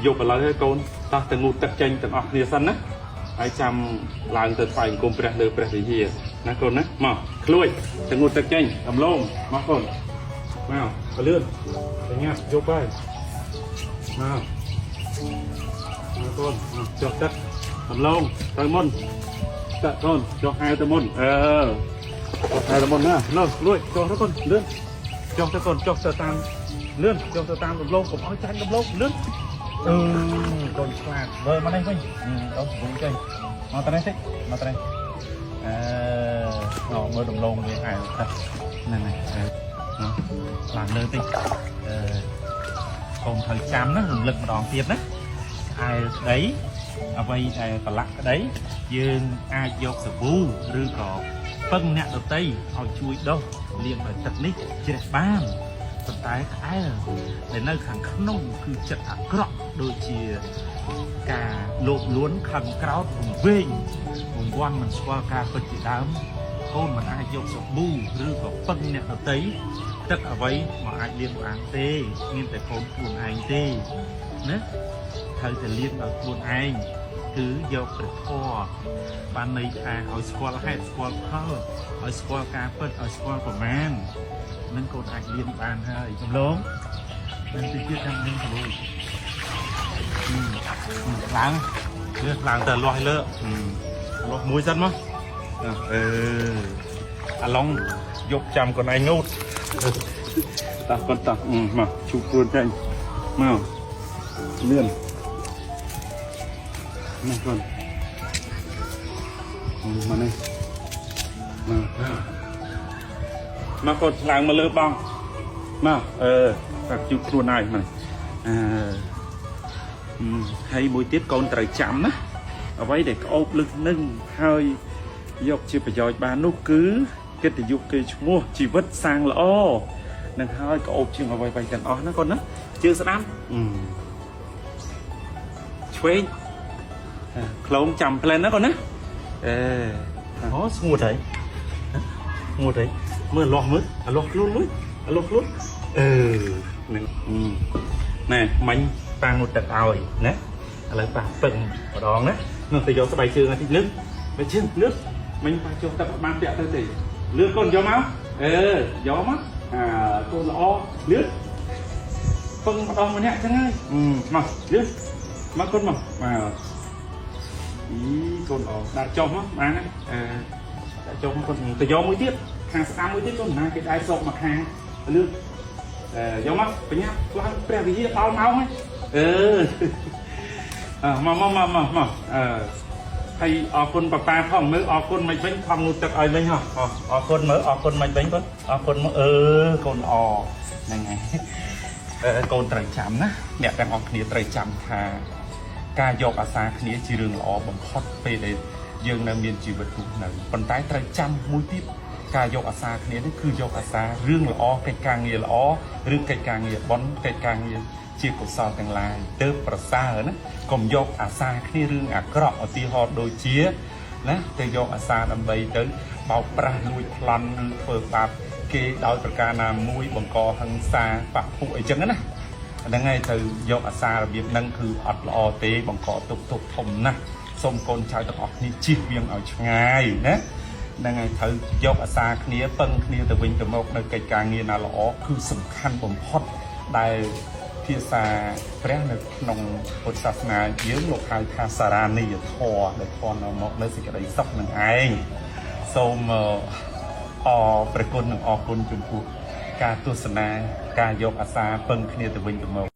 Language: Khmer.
យកឥឡូវឲ្យកូនតោះទៅងូតទឹកចេញទាំងអស់គ្នាសិនណាហើយចាំឡើងទៅថ្វាយអង្គមព្រះលើព្រះវិហារណាកូនណាមកឃ្លួយទៅងូតទឹកចេញដំឡូងមកកូនមកបលឿនទៅញ៉ាំយកទៅមកកូនចុះទឹកដំឡូងទៅមុនតើកូនចុះហៅទៅមុនហៅទៅមុនណាលើឃ្លួយចុះទៅកូនលឿនចុះទៅកូនចុះទៅតាមលឿនចុះទៅតាមដំឡូងកុំឲ្យចាញ់ដំឡូងលឿនកូនខ្លាចមើលមកនេះវិញកូនvùngចេញមកទៅនេះតិចមកទៅនេះមើលដំឡូងវាហៅហ្នឹងហើយឡើងលើតិចកូនត្រូវចាំណារំលឹកម្ដងទៀតណាឯស្ដីអ្វីដែលប្រឡាក់ក្តីយើងអាចយកសាប៊ូឬក៏ពឹងអ្នកដទៃឲ្យជួយដុសលាងដោយទឹកនេះជ្រះបានប៉ុន្តែក្អែលដែលនៅខាងក្នុងគឺចិត្តអាក្រក់ដូចជាការលោភលួនខឹងក្រោធវង្វេងវង្វាន់មិនស្គាល់ការពិតជាដើមកូនមិនអាចយកសាប៊ូឬក៏ពឹងអ្នកដទៃទឹកអ្វីមកអាចលាងបានទេមានតែកូនខ្លួនឯងទេណាត្រូវតែលាងដោយខ្លួនឯងគឺយកព្រះធម៌បានន័យថាឲ្យស្គាល់ហេតុស្គាល់ផលឲ្យស្គាល់ការពិតឲ្យស្គាល់ប្រមាណនឹងកូនអាចលាងបានហើយចំឡងនឹងទៅទៀតតាមនឹងទៅឡើងទៅលាស់លើលាស់មួយសិនមកអាឡុងយកចាំកូនឯងងូតតោះគាត់តោះមកជូបខ្លួនចេញមកលឿនមកកូនមកនេះមកកូនឡើងមកលើបងមកតាជូបខ្លួនឯងមកហើយមួយទៀតកូនត្រូវចាំណាអ្វីដែលក្អូបលឹកនឹងហើយយកជាប្រយោជន៍បាននោះគឺកិត្តិយសគេឈ្មោះជីវិតសាងល្អនឹងហើយក្អូបជាងអ្វីៗទាំងអស់ណាកូនណាជឿស្ដាប់ឆ្វេងខ្លងចាំផ្លែនណាកូនណាស្ងួតហើយស្ងួតហើយមើលលាស់មើលអាលាស់ខ្លួនមួយអាលាស់ខ្លួននឹងណែមិញប៉ាងូតទឹកឲ្យណាឥឡូវប៉ាពឹងម្ដងណានោះទៅយកស្បែកជើងឲ្យតិចលឿនបើជើងលឿនមិញប៉ាចុះទឹកបានពាក់ទៅទេលឿនកូនយកមកយកមកកូនល្អលឿនពឹងម្ដងម្នាក់ចឹងហើយមកលឿនមកកូនមកកូនល្អដាក់ចុះមកបានដាក់ចុះមកកូនទៅយកមួយទៀតខាងស្ដាំមួយទៀតកូនណាគេដែរសោកមកខាងលឿនយកមកបញ្ញាឡើងព្រះវិហារដល់មកហើយមកហើយអរគុណប៉ាប៉ាផងមើលអរគុណមិនវិញខំងូតទឹកឲ្យវិញហ៎អរគុណមើលអរគុណមិនវិញកូនអរគុណមកកូនល្អហ្នឹងហើយកូនត្រូវចាំណាអ្នកទាំងអស់គ្នាត្រូវចាំថាការយកអាសាគ្នាជារឿងល្អបំផុតពេលដែលយើងនៅមានជីវិតរស់នៅប៉ុន្តែត្រូវចាំមួយទៀតការយកអាសាគ្នានេះគឺយកអាសារឿងល្អកិច្ចការងារល្អឬកិច្ចការងារបុណ្យកិច្ចការងារជាកុសលទាំងឡាយទើបប្រសើរណាកុំយកអាសាគ្នារឿងអាក្រក់ឧទាហរណ៍ដូចជាណាទៅយកអាសាដើម្បីទៅបោកប្រាស់លួចប្លន់ឬធ្វើបាបគេដោយប្រការណាមួយបង្កហិង្សាបពុះអីចឹងណាហ្នឹងហើយទៅយកអាសារបៀបហ្នឹងគឺអត់ល្អទេបង្កទុក្ខធំណាស់សូមកូនចៅទាំងអស់គ្នាជៀសវាងឲ្យឆ្ងាយណាហ្នឹងហើយត្រូវយកអាសាគ្នាពឹងគ្នាទៅវិញទៅមកនៅកិច្ចការងារណាល្អគឺសំខាន់បំផុតដែលភាសាព្រះនៅក្នុងពុទ្ធសាសនាយើងលោកហៅថាសារនីយធម៌ដែលធម៌មកនៅសេចក្តីសុខនឹងឯងសូមព្រះគុណនិងអរគុណចំពោះការទស្សនាការយកអាសាពឹងគ្នាទៅវិញទៅមក